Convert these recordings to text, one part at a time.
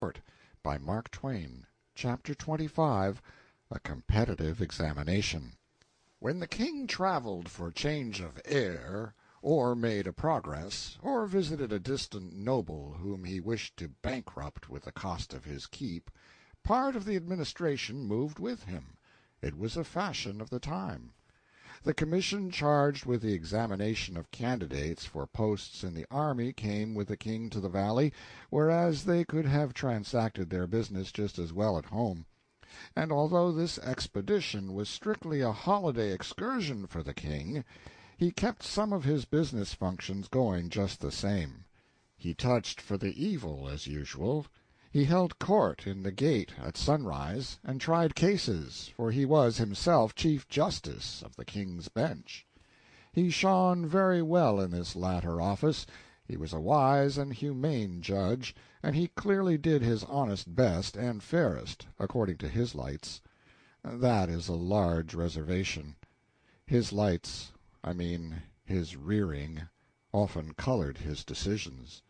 sCourt by Mark Twain. Chapter 25, A Competitive Examination. When the king traveled for change of air, or made a progress, or visited a distant noble whom he wished to bankrupt with the cost of his keep, part of the administration moved with him. It was a fashion of the time. The commission charged with the examination of candidates for posts in the army came with the king to the valley, whereas they could have transacted their business just as well at home. And although this expedition was strictly a holiday excursion for the king, he kept some of his business functions going just the same. He touched for the evil, as usual. He held court in the gate at sunrise, and tried cases, for he was himself Chief Justice of the King's Bench. He shone very well in this latter office. He was a wise and humane judge, and he clearly did his honest best and fairest, according to his lights. That is a large reservation. His lights, I mean his rearing, often colored his decisions.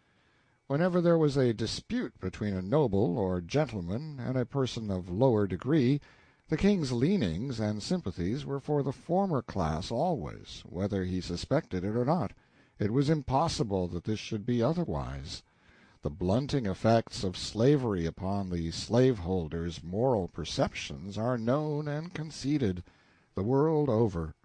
Whenever there was a dispute between a noble or gentleman and a person of lower degree, the king's leanings and sympathies were for the former class always, whether he suspected it or not. It was impossible that this should be otherwise. The blunting effects of slavery upon the slaveholder's moral perceptions are known and conceded, the world over,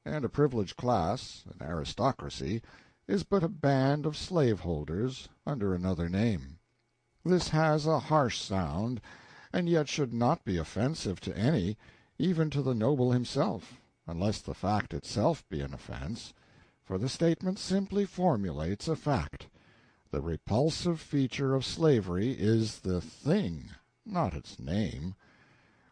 and a privileged class, an aristocracy, is but a band of slaveholders under another name. This has a harsh sound, and yet should not be offensive to any, even to the noble himself, unless the fact itself be an offense, for the statement simply formulates a fact. The repulsive feature of slavery is the thing, not its name.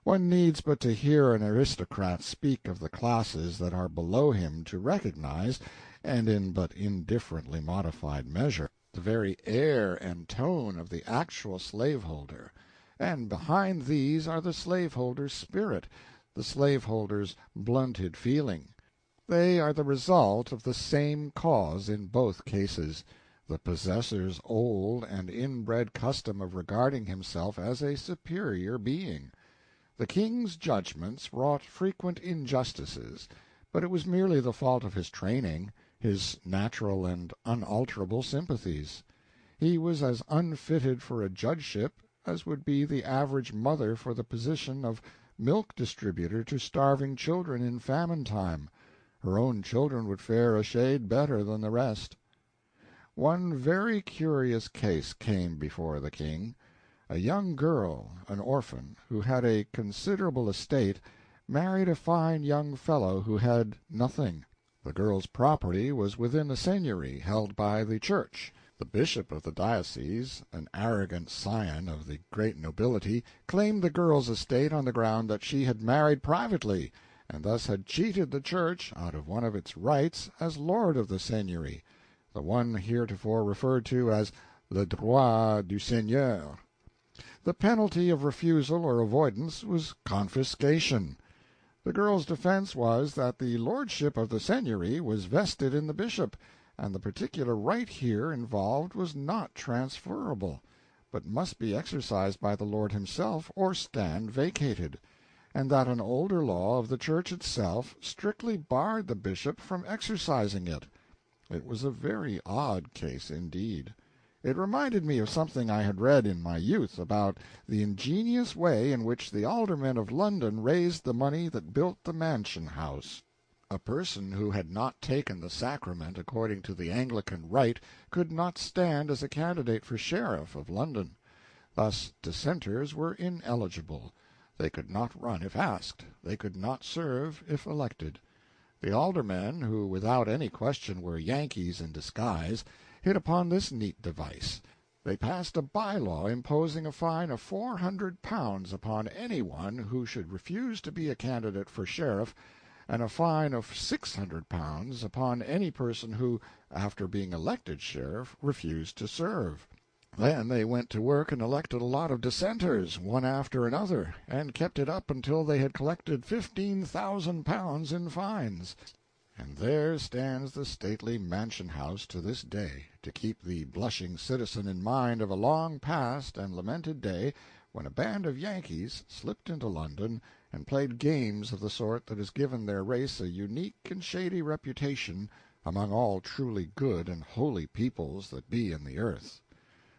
One needs but to hear an aristocrat speak of the classes that are below him to recognize, and in but indifferently modified measure, the very air and tone of the actual slaveholder, and behind these are the slaveholder's spirit, the slaveholder's blunted feeling. They are the result of the same cause in both cases, the possessor's old and inbred custom of regarding himself as a superior being. The king's judgments wrought frequent injustices, but it was merely the fault of his training, his natural and unalterable sympathies. He was as unfitted for a judgeship as would be the average mother for the position of milk distributor to starving children in famine time. Her own children would fare a shade better than the rest. One very curious case came before the king. A young girl, an orphan, who had a considerable estate, married a fine young fellow who had nothing. The girl's property was within the seigniory held by the church. The bishop of the diocese, an arrogant scion of the great nobility, claimed the girl's estate on the ground that she had married privately, and thus had cheated the church out of one of its rights as lord of the seigniory, the one heretofore referred to as le droit du seigneur. The penalty of refusal or avoidance was confiscation. The girl's defense was that the lordship of the seigniory was vested in the bishop, and the particular right here involved was not transferable, but must be exercised by the lord himself or stand vacated, and that an older law of the church itself strictly barred the bishop from exercising it. It was a very odd case indeed. It reminded me of something I had read in my youth about the ingenious way in which the aldermen of London raised the money that built the Mansion House. A person who had not taken the sacrament according to the Anglican rite could not stand as a candidate for sheriff of London. Thus dissenters were ineligible. They could not run if asked. They could not serve if elected. The aldermen, who without any question were Yankees in disguise, hit upon this neat device. They passed a by-law imposing a fine of £400 upon any one who should refuse to be a candidate for sheriff, and a fine of £600 upon any person who, after being elected sheriff, refused to serve. Then they went to work and elected a lot of dissenters, one after another, and kept it up until they had collected £15,000 in fines. And there stands the stately mansion-house to this day, to keep the blushing citizen in mind of a long past and lamented day when a band of Yankees slipped into London and played games of the sort that has given their race a unique and shady reputation among all truly good and holy peoples that be in the earth.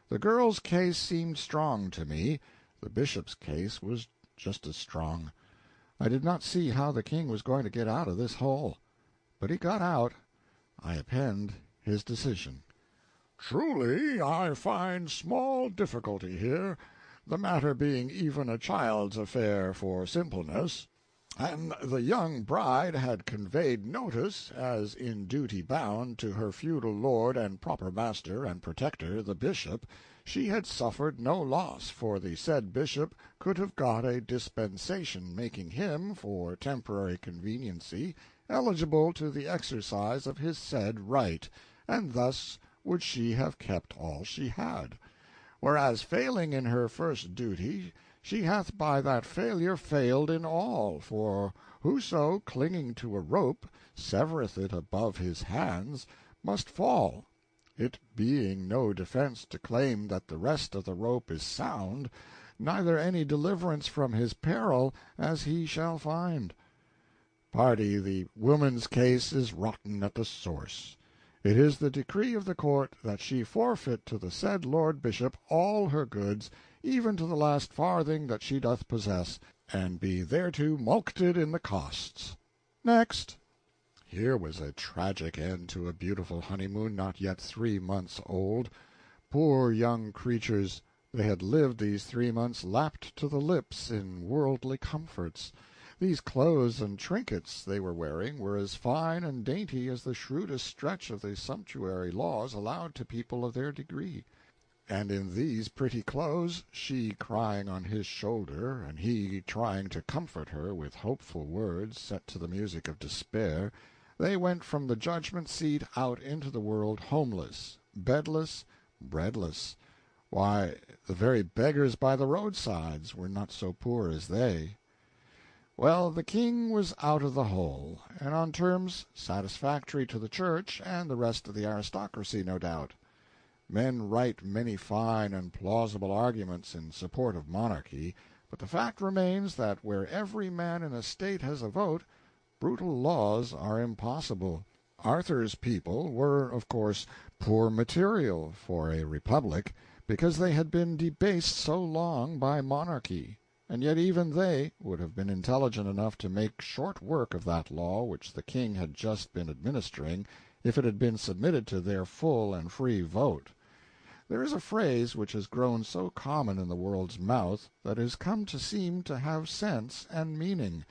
The girl's case seemed strong to me. The bishop's case was just as strong. I did not see how the king was going to get out of this hole. But he got out. I append his decision. Truly, I find small difficulty here, the matter being even a child's affair for simpleness. And the young bride had conveyed notice, as in duty bound, to her feudal lord and proper master and protector, the bishop, she had suffered no loss, for the said bishop could have got a dispensation making him, for temporary conveniency, eligible to the exercise of his said right, and thus would she have kept all she had. Whereas failing in her first duty, she hath by that failure failed in all, for whoso, clinging to a rope, severeth it above his hands, must fall, it being no defence to claim that the rest of the rope is sound, neither any deliverance from his peril as he shall find. Pardy, the woman's case is rotten at the source. It is the decree of the court that she forfeit to the said Lord Bishop all her goods, even to the last farthing that she doth possess, and be thereto mulcted in the costs. Next. Here was a tragic end to a beautiful honeymoon not yet 3 months old. Poor young creatures, they had lived these 3 months lapped to the lips in worldly comforts. These clothes and trinkets they were wearing were as fine and dainty as the shrewdest stretch of the sumptuary laws allowed to people of their degree. And in these pretty clothes, she crying on his shoulder, and he trying to comfort her with hopeful words set to the music of despair, they went from the judgment-seat out into the world homeless, bedless, breadless. Why, the very beggars by the roadsides were not so poor as they. Well, the king was out of the hole, and on terms satisfactory to the church and the rest of the aristocracy, no doubt. Men write many fine and plausible arguments in support of monarchy, but the fact remains that where every man in a state has a vote, brutal laws are impossible. Arthur's people were, of course, poor material for a republic, because they had been debased so long by monarchy. And yet even they would have been intelligent enough to make short work of that law which the king had just been administering, if it had been submitted to their full and free vote. There is a phrase which has grown so common in the world's mouth that it has come to seem to have sense and meaning,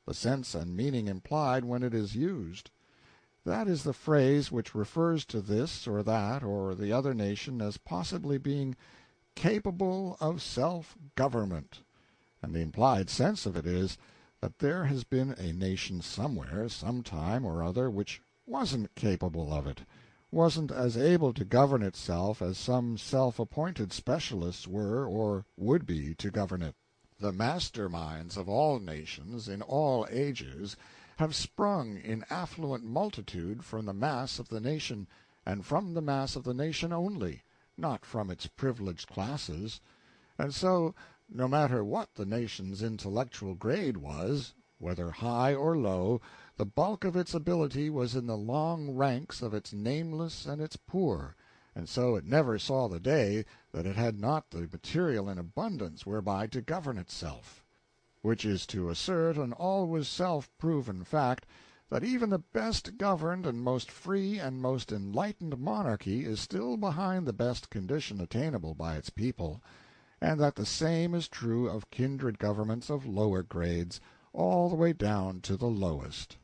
the sense and meaning implied when it is used. That is the phrase which refers to this or that or the other nation as possibly being capable of self-government. And the implied sense of it is that there has been a nation somewhere, some time or other, which wasn't capable of it, wasn't as able to govern itself as some self-appointed specialists were or would be to govern it. The master-minds of all nations, in all ages, have sprung in affluent multitude from the mass of the nation, and from the mass of the nation only, not from its privileged classes. And so, no matter what the nation's intellectual grade was, whether high or low, the bulk of its ability was in the long ranks of its nameless and its poor, and so it never saw the day that it had not the material in abundance whereby to govern itself. Which is to assert an always self-proven fact that even the best governed and most free and most enlightened monarchy is still behind the best condition attainable by its people, and that the same is true of kindred governments of lower grades, all the way down to the lowest.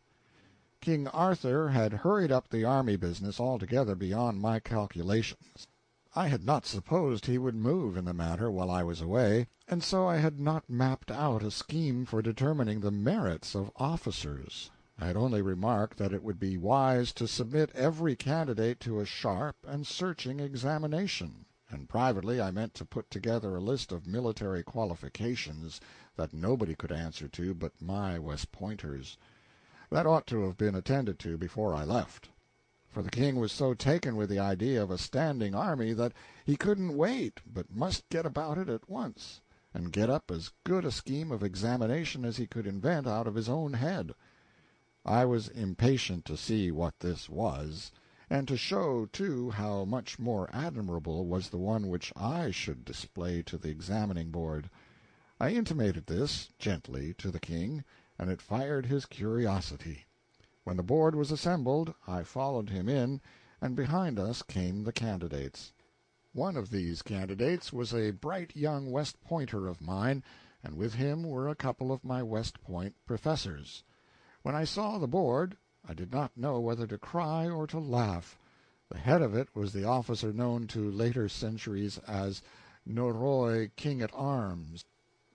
King Arthur had hurried up the army business altogether beyond my calculations. I had not supposed he would move in the matter while I was away, and so I had not mapped out a scheme for determining the merits of officers. I had only remarked that it would be wise to submit every candidate to a sharp and searching examination, and privately I meant to put together a list of military qualifications that nobody could answer to but my West Pointers. That ought to have been attended to before I left, for the king was so taken with the idea of a standing army that he couldn't wait, but must get about it at once, and get up as good a scheme of examination as he could invent out of his own head. I was impatient to see what this was, and to show, too, how much more admirable was the one which I should display to the examining board. I intimated this, gently, to the king, and it fired his curiosity. When the board was assembled, I followed him in, and behind us came the candidates. One of these candidates was a bright young West Pointer of mine, and with him were a couple of my West Point professors. When I saw the board, I did not know whether to cry or to laugh. The head of it was the officer known to later centuries as Norroy King-at-Arms.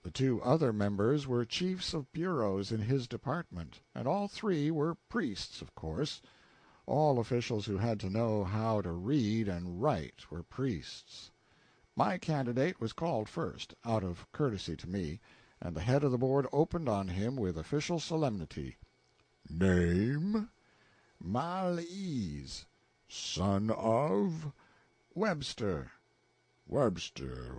The two other members were chiefs of bureaus in his department, and all three were priests, of course. All officials who had to know how to read and write were priests. My candidate was called first, out of courtesy to me, and the head of the board opened on him with official solemnity. "Name?" "Mal-Ease." "Son of?" "Webster." "Webster.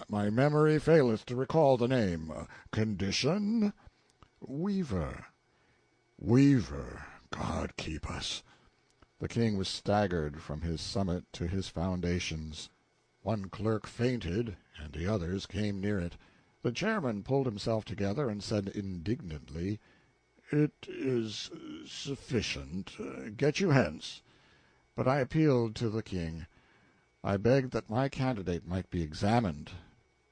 My memory faileth to recall the name. Condition?" "Weaver." "Weaver. God keep us." The king was staggered from his summit to his foundations. One clerk fainted, and the others came near it. The chairman pulled himself together and said indignantly, "It is sufficient. Get you hence." But I appealed to the king. I begged that my candidate might be examined.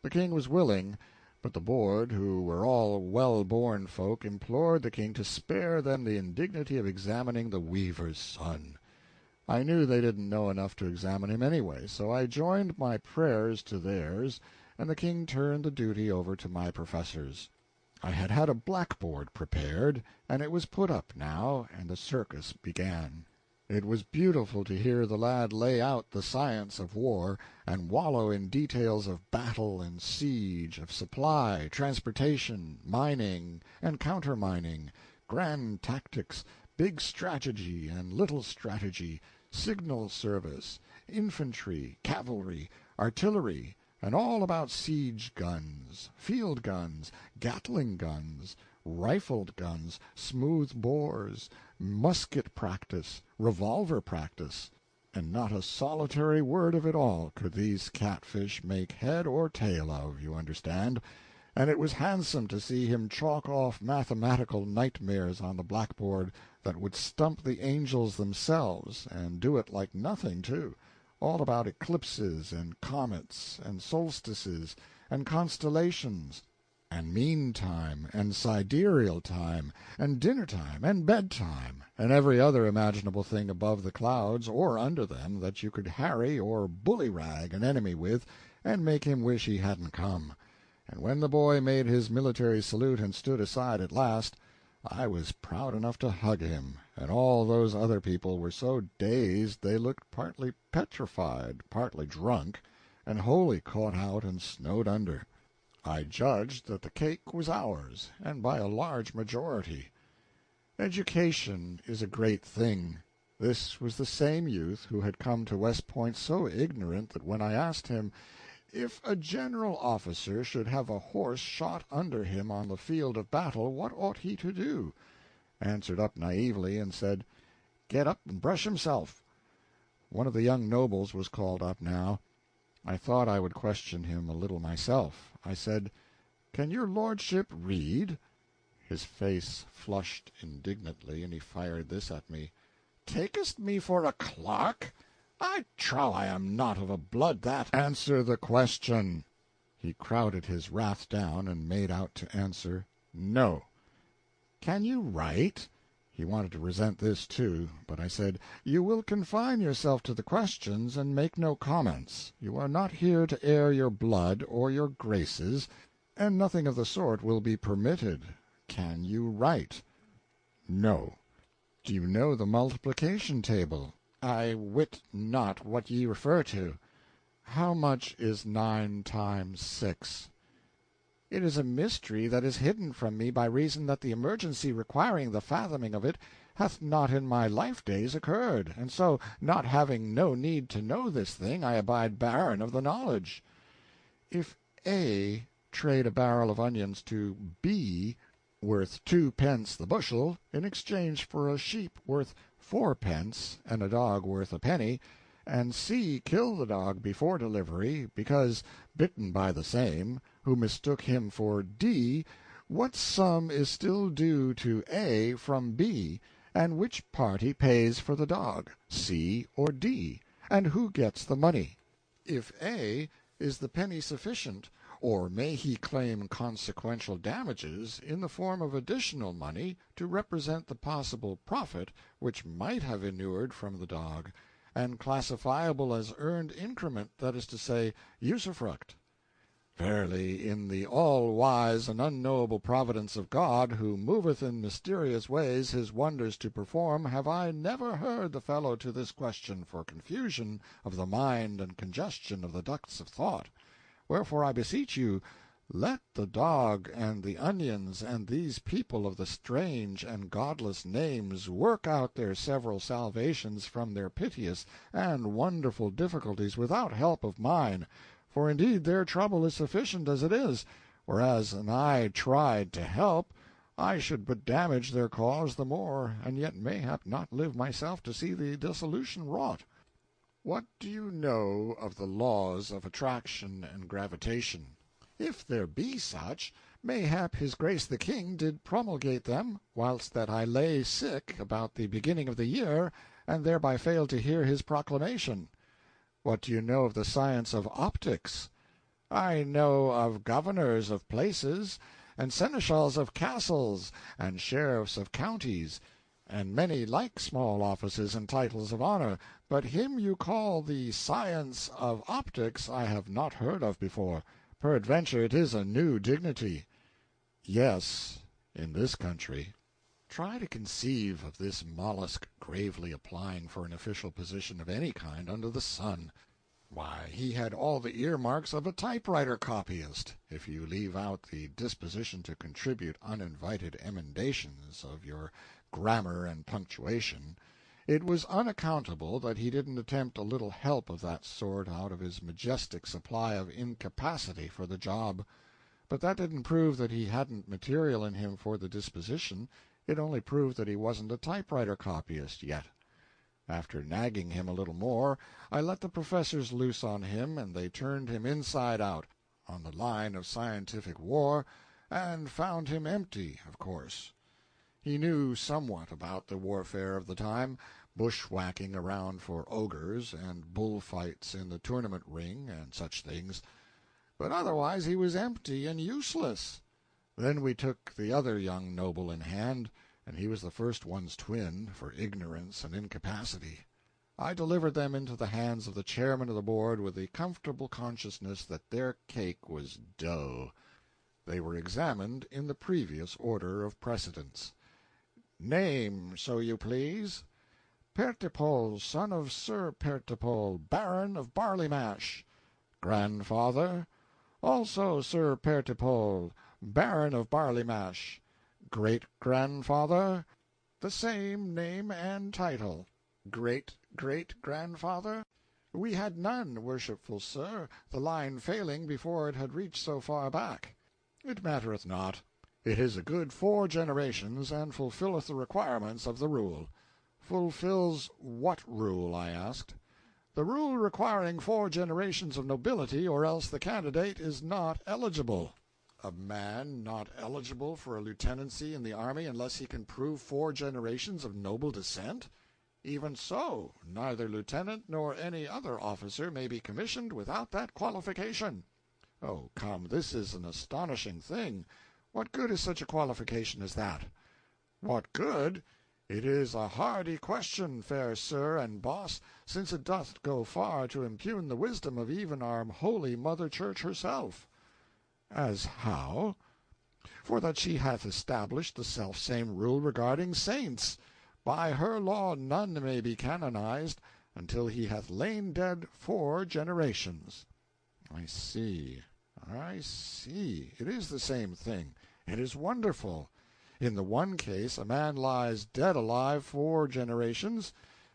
The king was willing, but the board, who were all well-born folk, implored the king to spare them the indignity of examining the weaver's son. I knew they didn't know enough to examine him anyway, so I joined my prayers to theirs, and the king turned the duty over to my professors. I had had a blackboard prepared, and it was put up now, and the circus began. It was beautiful to hear the lad lay out the science of war, and wallow in details of battle and siege, of supply, transportation, mining and countermining, grand tactics, big strategy and little strategy, signal service, infantry, cavalry, artillery, and all about siege guns, field guns, Gatling guns, rifled guns, smooth bores, musket practice, revolver practice, and not a solitary word of it all could these catfish make head or tail of, you understand, and it was handsome to see him chalk off mathematical nightmares on the blackboard that would stump the angels themselves, and do it like nothing, too, all about eclipses and comets and solstices and constellations, and mean-time, and sidereal time, and dinner-time, and bed-time, and every other imaginable thing above the clouds or under them that you could harry or bully-rag an enemy with and make him wish he hadn't come. And when the boy made his military salute and stood aside at last, I was proud enough to hug him, and all those other people were so dazed they looked partly petrified, partly drunk, and wholly caught out and snowed under. I judged that the cake was ours, and by a large majority. Education is a great thing. This was the same youth who had come to West Point so ignorant that when I asked him, if a general officer should have a horse shot under him on the field of battle, what ought he to do, answered up naively and said, "Get up and brush himself." One of the young nobles was called up now. I thought I would question him a little myself. I said, "Can your lordship read?" His face flushed indignantly, and he fired this at me: "Takest me for a clerk? I trow I am not of a blood that—" "Answer the question." He crowded his wrath down, and made out to answer, "No." "Can you write?" He wanted to resent this, too, but I said, "You will confine yourself to the questions, and make no comments. You are not here to air your blood or your graces, and nothing of the sort will be permitted. Can you write?" "No." "Do you know the multiplication table?" "I wit not what ye refer to." "How much is 9 times 6?" It is a mystery that is hidden from me by reason that the emergency requiring the fathoming of it hath not in my life days occurred, and so, not having no need to know this thing, I abide barren of the knowledge. If A trade a barrel of onions to B, worth 2 pence the bushel, in exchange for a sheep worth 4 pence and a dog worth a penny, and C kill the dog before delivery, because bitten by the same, who mistook him for D, what sum is still due to A from B, and which party pays for the dog, C or D, and who gets the money? If A, is the penny sufficient, or may he claim consequential damages in the form of additional money to represent the possible profit which might have inured from the dog, and classifiable as earned increment, that is to say, usufruct? Verily, in the all-wise and unknowable providence of God, who moveth in mysterious ways his wonders to perform, have I never heard the fellow to this question for confusion of the mind and congestion of the ducts of thought. Wherefore I beseech you, let the dog and the onions and these people of the strange and godless names work out their several salvations from their piteous and wonderful difficulties without help of mine, for indeed their trouble is sufficient as it is, whereas an I tried to help, I should but damage their cause the more, and yet mayhap not live myself to see the dissolution wrought. What do you know of the laws of attraction and gravitation? If there be such, mayhap his grace the king did promulgate them, whilst that I lay sick about the beginning of the year, and thereby failed to hear his proclamation. What do you know of the science of optics? I know of governors of places, and seneschals of castles, and sheriffs of counties, and many like small offices and titles of honor, but him you call the science of optics I have not heard of before. Peradventure it is a new dignity. Yes, in this country. Try to conceive of this mollusk gravely applying for an official position of any kind under the sun. Why, he had all the earmarks of a typewriter copyist, if you leave out the disposition to contribute uninvited emendations of your grammar and punctuation. It was unaccountable that he didn't attempt a little help of that sort out of his majestic supply of incapacity for the job. But that didn't prove that he hadn't material in him for the disposition. It only proved that he wasn't a typewriter copyist yet. After nagging him a little more, I let the professors loose on him, and they turned him inside out, on the line of scientific war, and found him empty, of course. He knew somewhat about the warfare of the time, bushwhacking around for ogres, and bullfights in the tournament ring, and such things, but otherwise he was empty and useless. Then we took the other young noble in hand, and he was the first one's twin, for ignorance and incapacity. I delivered them into the hands of the chairman of the board with the comfortable consciousness that their cake was dough. They were examined in the previous order of precedence. Name, so you please. Pertipole, son of Sir Pertipole, Baron of Barley Mash. Grandfather, also Sir Pertipole, Baron of Barley Mash. Great-grandfather, the same name and title. Great-great-grandfather? We had none, worshipful sir, the line failing before it had reached so far back. It mattereth not. It is a good 4 generations, and fulfilleth the requirements of the rule. Fulfills what rule? I asked. The rule requiring 4 generations of nobility, or else the candidate is not eligible. A man not eligible for a lieutenancy in the army unless he can prove 4 generations of noble descent? Even so, neither lieutenant nor any other officer may be commissioned without that qualification. Oh, come, this is an astonishing thing. What good is such a qualification as that? What good? It is a hardy question, fair sir and boss, since it doth go far to impugn the wisdom of even our holy Mother Church herself. As how? For that she hath established the selfsame rule regarding saints. By her law none may be canonized until he hath lain dead 4 generations. I see. I see. It is the same thing. It is wonderful. In the one case a man lies dead alive 4 generations,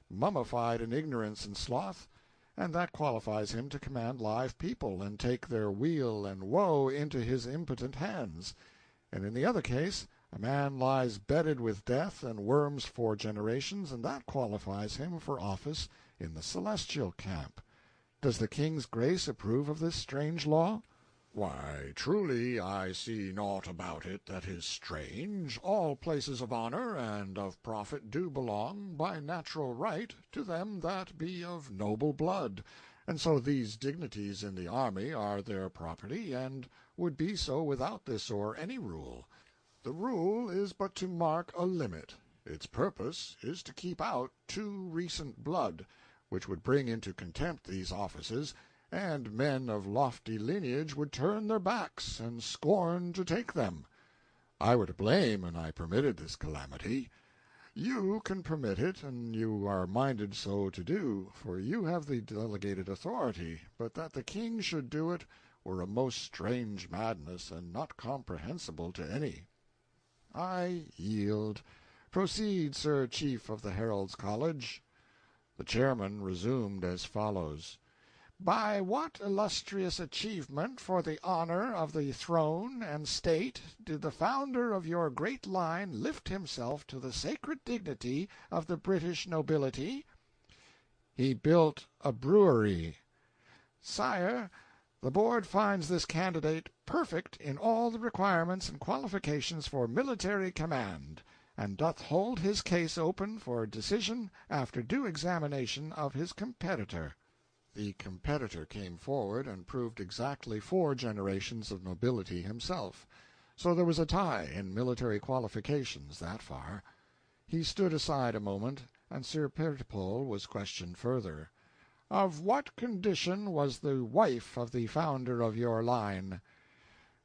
mummified in ignorance and sloth, and that qualifies him to command live people and take their weal and woe into his impotent hands. And in the other case a man lies bedded with death and worms 4 generations, and that qualifies him for office in the celestial camp. Does the king's grace approve of this strange law? Why, truly, I see naught about it that is strange. All places of honor and of profit do belong, by natural right, to them that be of noble blood, and so these dignities in the army are their property, and would be so without this or any rule. The rule is but to mark a limit. Its purpose is to keep out too recent blood, which would bring into contempt these offices, and men of lofty lineage would turn their backs and scorn to take them. I were to blame an I permitted this calamity. You can permit it, and you are minded so to do, for you have the delegated authority, but that the king should do it were a most strange madness, and not comprehensible to any. I yield. Proceed, Sir Chief of the Heralds' College. The chairman resumed as follows. By what illustrious achievement for the honor of the throne and state did the founder of your great line lift himself to the sacred dignity of the British nobility? He built a brewery. Sire, the board finds this candidate perfect in all the requirements and qualifications for military command, and doth hold his case open for decision after due examination of his competitor. The competitor came forward and proved exactly 4 generations of nobility himself, so there was a tie in military qualifications that far. He stood aside a moment, and Sir Pertipole was questioned further. Of what condition was the wife of the founder of your line?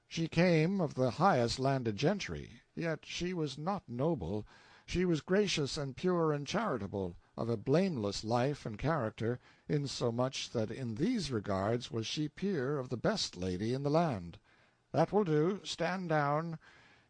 She came of the highest landed gentry, yet she was not noble. She was gracious and pure and charitable, of a blameless life and character, insomuch that in these regards was she peer of the best lady in the land. That will do. Stand down.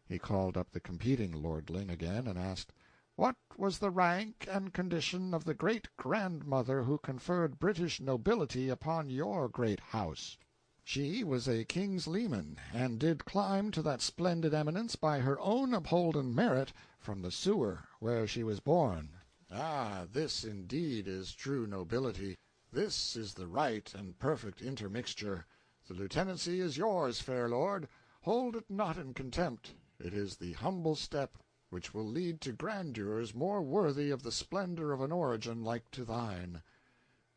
He called up the competing lordling again, and asked, What was the rank and condition of the great-grandmother who conferred British nobility upon your great house? She was a king's leman, and did climb to that splendid eminence by her own upholden merit from the sewer where she was born. Ah, this indeed is true nobility. This is the right and perfect intermixture. The lieutenancy is yours, fair lord. Hold it not in contempt. It is the humble step which will lead to grandeurs more worthy of the splendor of an origin like to thine.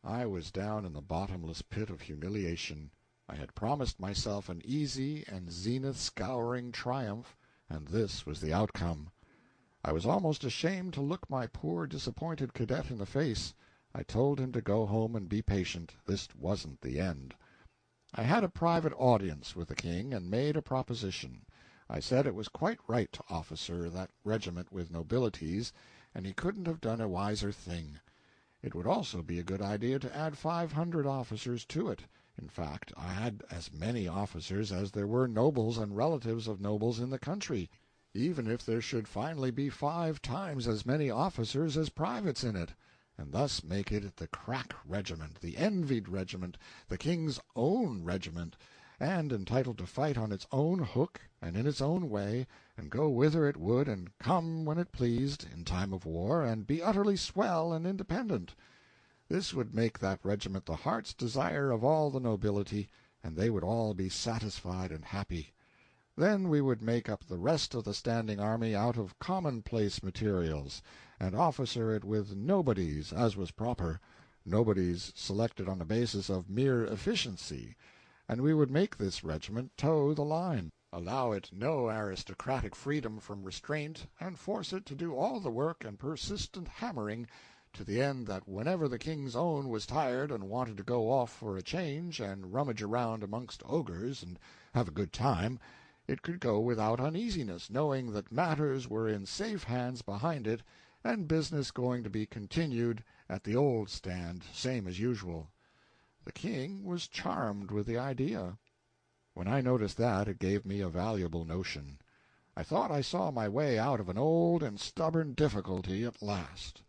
I was down in the bottomless pit of humiliation. I had promised myself an easy and zenith-scouring triumph, and this was the outcome. I was almost ashamed to look my poor disappointed cadet in the face. I told him to go home and be patient. This wasn't the end. I had a private audience with the king, and made a proposition. I said it was quite right to officer that regiment with nobilities, and he couldn't have done a wiser thing. It would also be a good idea to add 500 officers to it. In fact, I had as many officers as there were nobles and relatives of nobles in the country, even if there should finally be 5 times as many officers as privates in it, and thus make it the crack regiment, the envied regiment, the king's own regiment, and entitled to fight on its own hook and in its own way, and go whither it would and come when it pleased in time of war, and be utterly swell and independent. This would make that regiment the heart's desire of all the nobility, and they would all be satisfied and happy. Then we would make up the rest of the standing army out of commonplace materials, and officer it with nobodies, as was proper, nobodies selected on the basis of mere efficiency, and we would make this regiment toe the line, allow it no aristocratic freedom from restraint, and force it to do all the work and persistent hammering, to the end that whenever the king's own was tired and wanted to go off for a change and rummage around amongst ogres and have a good time, it could go without uneasiness, knowing that matters were in safe hands behind it, and business going to be continued at the old stand, same as usual. The king was charmed with the idea. When I noticed that, it gave me a valuable notion. I thought I saw my way out of an old and stubborn difficulty at last.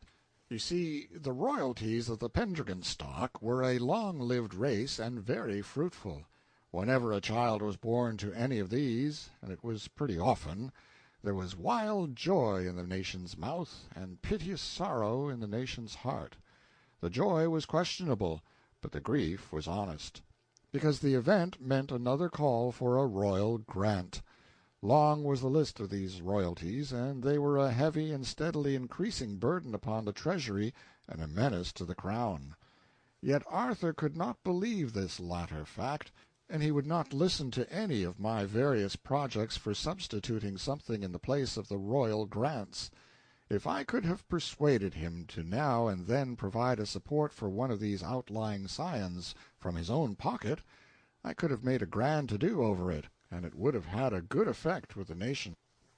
You see, the royalties of the Pendragon stock were a long-lived race and very fruitful. Whenever a child was born to any of these, and it was pretty often, there was wild joy in the nation's mouth and piteous sorrow in the nation's heart. The joy was questionable, but the grief was honest, because the event meant another call for a royal grant. Long was the list of these royalties, and they were a heavy and steadily increasing burden upon the treasury and a menace to the crown. Yet Arthur could not believe this latter fact, and he would not listen to any of my various projects for substituting something in the place of the royal grants. If I could have persuaded him to now and then provide a support for one of these outlying scions from his own pocket, I could have made a grand to-do over it, and it would have had a good effect with the nation.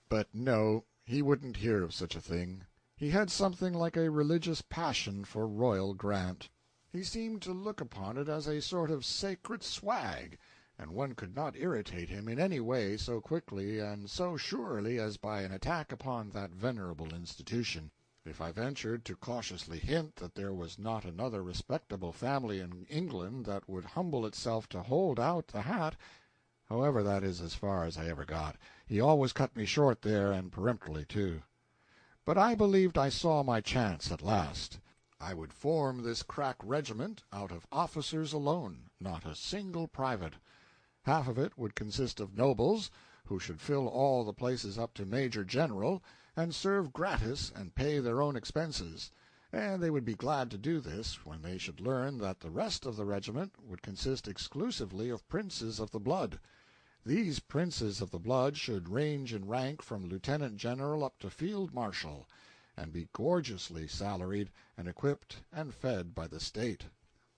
But no, he wouldn't hear of such a thing. He had something like a religious passion for royal grant. He seemed to look upon it as a sort of sacred swag, and one could not irritate him in any way so quickly and so surely as by an attack upon that venerable institution. If I ventured to cautiously hint that there was not another respectable family in England that would humble itself to hold out the hat, however, that is as far as I ever got. He always cut me short there, and peremptorily, too. But I believed I saw my chance at last. I would form this crack regiment out of officers alone, not a single private. Half of it would consist of nobles, who should fill all the places up to major general, and serve gratis and pay their own expenses, and they would be glad to do this when they should learn that the rest of the regiment would consist exclusively of princes of the blood. These princes of the blood should range in rank from lieutenant general up to field marshal, and be gorgeously salaried and equipped and fed by the state.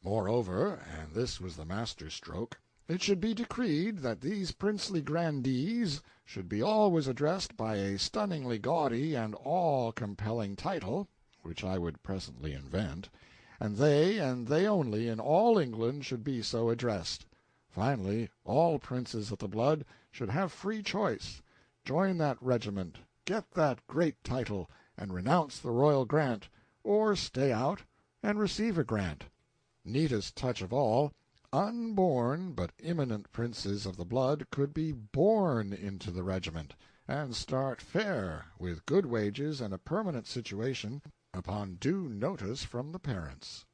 Moreover, and this was the master stroke, it should be decreed that these princely grandees should be always addressed by a stunningly gaudy and awe-compelling title, which I would presently invent, and they only in all England should be so addressed. Finally, all princes of the blood should have free choice. Join that regiment, get that great title, and renounce the royal grant, or stay out and receive a grant. Neatest touch of all, unborn but imminent princes of the blood could be born into the regiment, and start fair, with good wages and a permanent situation, upon due notice from the parents.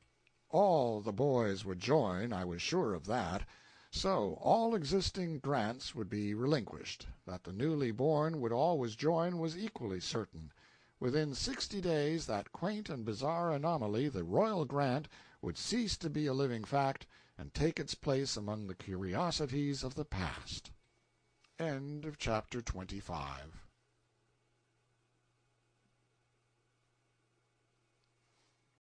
All the boys would join, I was sure of that. So all existing grants would be relinquished. That the newly born would always join was equally certain. Within 60 days that quaint and bizarre anomaly, the royal grant, would cease to be a living fact and take its place among the curiosities of the past. End of chapter 25.